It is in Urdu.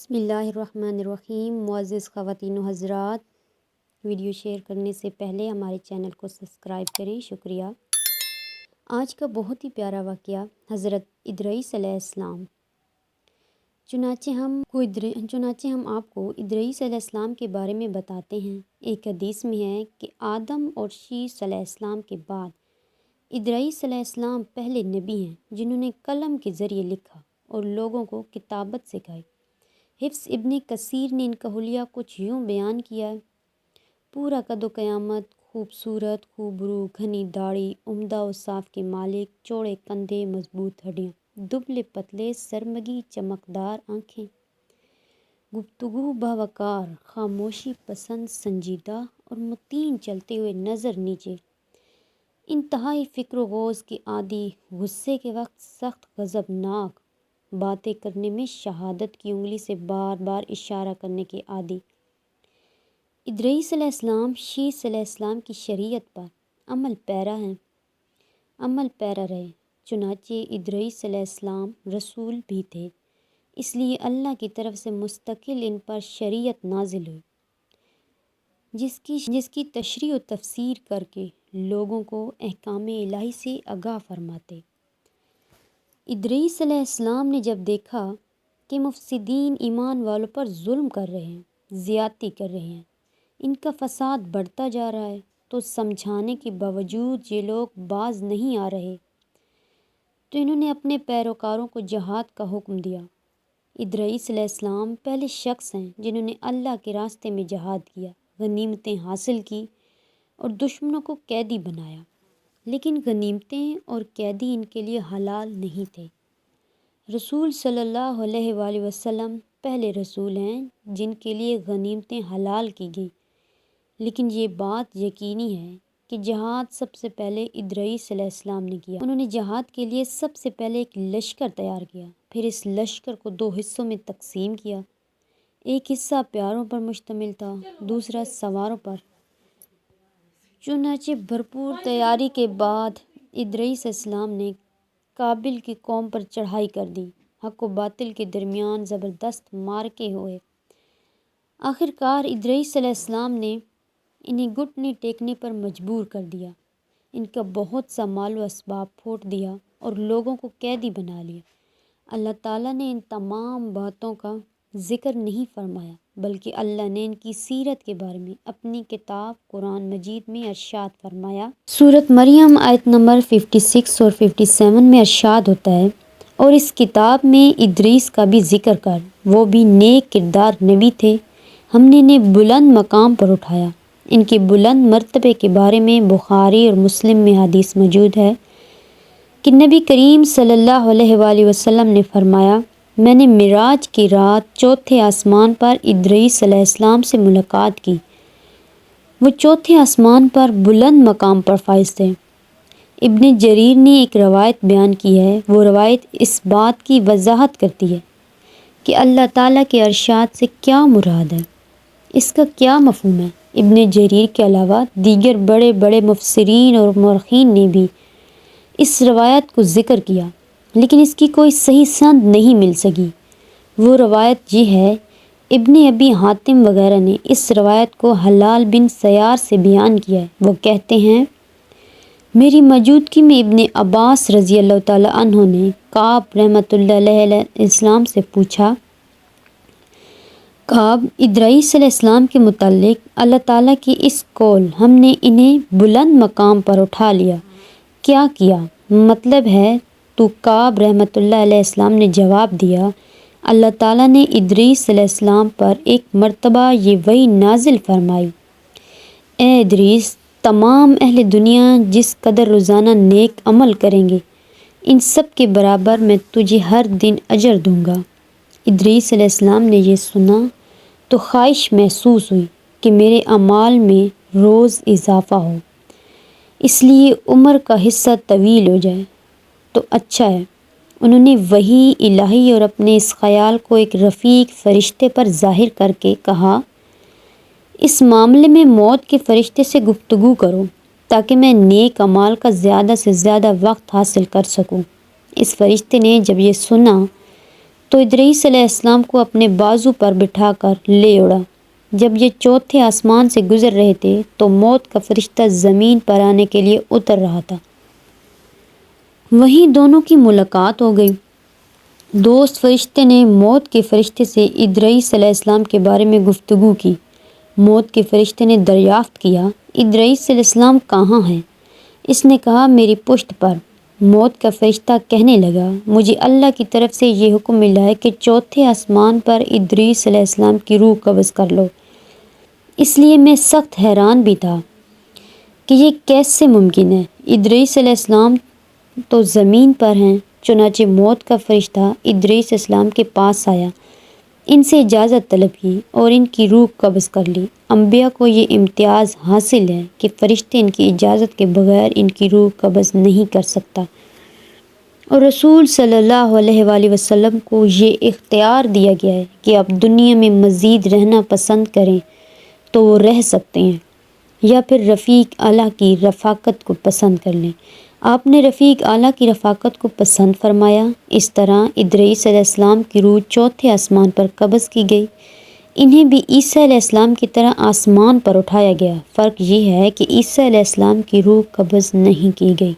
بسم اللہ الرحمن الرحیم۔ معزز خواتین و حضرات، ویڈیو شیئر کرنے سے پہلے ہمارے چینل کو سبسکرائب کریں، شکریہ۔ آج کا بہت ہی پیارا واقعہ حضرت ادریس علیہ السلام۔ چنانچہ ہم آپ کو ادریس علیہ السلام کے بارے میں بتاتے ہیں۔ ایک حدیث میں ہے کہ آدم اور شیس علیہ السلام کے بعد ادریس علیہ السلام پہلے نبی ہیں جنہوں نے قلم کے ذریعے لکھا اور لوگوں کو کتابت سکھائی۔ حفظ ابن کثیر نے ان کا حلیہ کچھ یوں بیان کیا ہے: پورا قد و قیامت، خوبصورت، خوبرو، گھنی داڑھی، عمدہ و صاف کے مالک، چوڑے کندھے، مضبوط ہڈیاں، دبلے پتلے، سرمگی چمکدار آنکھیں، گفتگو باوقار، خاموشی پسند، سنجیدہ اور متین، چلتے ہوئے نظر نیچے، انتہائی فکر و غوض کے عادی، غصے کے وقت سخت غضبناک، باتیں کرنے میں شہادت کی انگلی سے بار بار اشارہ کرنے کے عادی۔ ادریس علیہ السلام شیس علیہ السلام کی شریعت پر عمل پیرا رہے۔ چنانچہ ادریس علیہ السلام رسول بھی تھے، اس لیے اللہ کی طرف سے مستقل ان پر شریعت نازل ہوئی، جس کی تشریح و تفسیر کر کے لوگوں کو احکام الہی سے آگاہ فرماتے۔ ادریس علیہ السلام نے جب دیکھا کہ مفسدین ایمان والوں پر ظلم کر رہے ہیں، زیادتی کر رہے ہیں، ان کا فساد بڑھتا جا رہا ہے، تو سمجھانے کے باوجود یہ لوگ باز نہیں آ رہے، تو انہوں نے اپنے پیروکاروں کو جہاد کا حکم دیا۔ ادریس علیہ السلام پہلے شخص ہیں جنہوں نے اللہ کے راستے میں جہاد کیا، غنیمتیں حاصل کی اور دشمنوں کو قیدی بنایا، لیکن غنیمتیں اور قیدی ان کے لیے حلال نہیں تھے۔ رسول صلی اللہ علیہ وآلہ وسلم پہلے رسول ہیں جن کے لیے غنیمتیں حلال کی گئیں، لیکن یہ بات یقینی ہے کہ جہاد سب سے پہلے ادریس علیہ السلام نے کیا۔ انہوں نے جہاد کے لیے سب سے پہلے ایک لشکر تیار کیا، پھر اس لشکر کو 2 حصوں میں تقسیم کیا۔ ایک حصہ پیاروں پر مشتمل تھا، دوسرا سواروں پر۔ چنانچہ بھرپور تیاری کے بعد ادریس علیہ السلام نے کابل کی قوم پر چڑھائی کر دی۔ حق و باطل کے درمیان زبردست معرکے ہوئے۔ آخرکار ادریس علیہ السلام نے انہیں گھٹنے ٹیکنے پر مجبور کر دیا، ان کا بہت سا مال و اسباب پھوڑ دیا اور لوگوں کو قیدی بنا لیا۔ اللہ تعالیٰ نے ان تمام باتوں کا ذکر نہیں فرمایا، بلکہ اللہ نے ان کی سیرت کے بارے میں اپنی کتاب قرآن مجید میں ارشاد فرمایا۔ سورۃ مریم آیت نمبر 56 اور 57 میں ارشاد ہوتا ہے: اور اس کتاب میں ادریس کا بھی ذکر کر، وہ بھی نیک کردار نبی تھے، ہم نے انہیں بلند مقام پر اٹھایا۔ ان کے بلند مرتبے کے بارے میں بخاری اور مسلم میں حدیث موجود ہے کہ نبی کریم صلی اللہ علیہ وآلہ وسلم نے فرمایا: میں نے معراج کی رات چوتھے آسمان پر ادریس علیہ السلام سے ملاقات کی، وہ چوتھے آسمان پر بلند مقام پر فائز تھے۔ ابن جریر نے ایک روایت بیان کی ہے، وہ روایت اس بات کی وضاحت کرتی ہے کہ اللہ تعالیٰ کے ارشاد سے کیا مراد ہے، اس کا کیا مفہوم ہے۔ ابن جریر کے علاوہ دیگر بڑے بڑے مفسرین اور مورخین نے بھی اس روایت کو ذکر کیا، لیکن اس کی کوئی صحیح سند نہیں مل سکی۔ وہ روایت یہ ہے: ابن ابی حاتم وغیرہ نے اس روایت کو حلال بن سیار سے بیان کیا ہے، وہ کہتے ہیں میری موجودگی میں ابن عباس رضی اللہ تعالیٰ عنہ نے کعب رحمۃ اللہ علیہ السلام سے پوچھا: کعب، ادریس علیہ السلام کے متعلق اللہ تعالیٰ کی اس قول ہم نے انہیں بلند مقام پر اٹھا لیا، کیا کیا مطلب ہے؟ تو کعب رحمۃ اللہ علیہ السلام نے جواب دیا: اللہ تعالیٰ نے ادریس علیہ السلام پر ایک مرتبہ یہ وحی نازل فرمائی، اے ادریس، تمام اہل دنیا جس قدر روزانہ نیک عمل کریں گے، ان سب کے برابر میں تجھے ہر دن اجر دوں گا۔ ادریس علیہ السلام نے یہ سنا تو خواہش محسوس ہوئی کہ میرے اعمال میں روز اضافہ ہو، اس لیے عمر کا حصہ طویل ہو جائے تو اچھا ہے۔ انہوں نے وحی الہی اور اپنے اس خیال کو ایک رفیق فرشتے پر ظاہر کر کے کہا: اس معاملے میں موت کے فرشتے سے گفتگو کرو تاکہ میں نیک اعمال کا زیادہ سے زیادہ وقت حاصل کر سکوں۔ اس فرشتے نے جب یہ سنا تو ادریس علیہ السلام کو اپنے بازو پر بٹھا کر لے اڑا۔ جب یہ چوتھے آسمان سے گزر رہے تھے تو موت کا فرشتہ زمین پر آنے کے لیے اتر رہا تھا۔ وہیں دونوں کی ملاقات ہو گئی۔ دوست فرشتے نے موت کے فرشتے سے ادریس علیہ السلام کے بارے میں گفتگو کی۔ موت کے فرشتے نے دریافت کیا، ادریس علیہ السلام کہاں ہیں؟ اس نے کہا، میری پشت پر۔ موت کا فرشتہ کہنے لگا، مجھے اللہ کی طرف سے یہ حکم ملا ہے کہ چوتھے آسمان پر ادریس علیہ السلام کی روح قبض کر لو۔ اس لیے میں سخت حیران بھی تھا کہ یہ کیسے ممکن ہے۔ ادریس علیہ السلام تو زمین پر ہیں۔ چنانچہ موت کا فرشتہ ادریس علیہ السلام کے پاس آیا، ان سے اجازت طلب کی اور ان کی روح قبض کر لی۔ انبیاء کو یہ امتیاز حاصل ہے کہ فرشتے ان کی اجازت کے بغیر ان کی روح قبض نہیں کر سکتا، اور رسول صلی اللہ علیہ وآلہ وسلم کو یہ اختیار دیا گیا ہے کہ آپ دنیا میں مزید رہنا پسند کریں تو وہ رہ سکتے ہیں، یا پھر رفیق اعلیٰ کی رفاقت کو پسند کر لیں۔ آپ نے رفیق اعلیٰ کی رفاقت کو پسند فرمایا۔ اس طرح ادریس علیہ السلام کی روح چوتھے آسمان پر قبض کی گئی۔ انہیں بھی عیسیٰ علیہ السلام کی طرح آسمان پر اٹھایا گیا۔ فرق یہ ہے کہ عیسیٰ علیہ السلام کی روح قبض نہیں کی گئی۔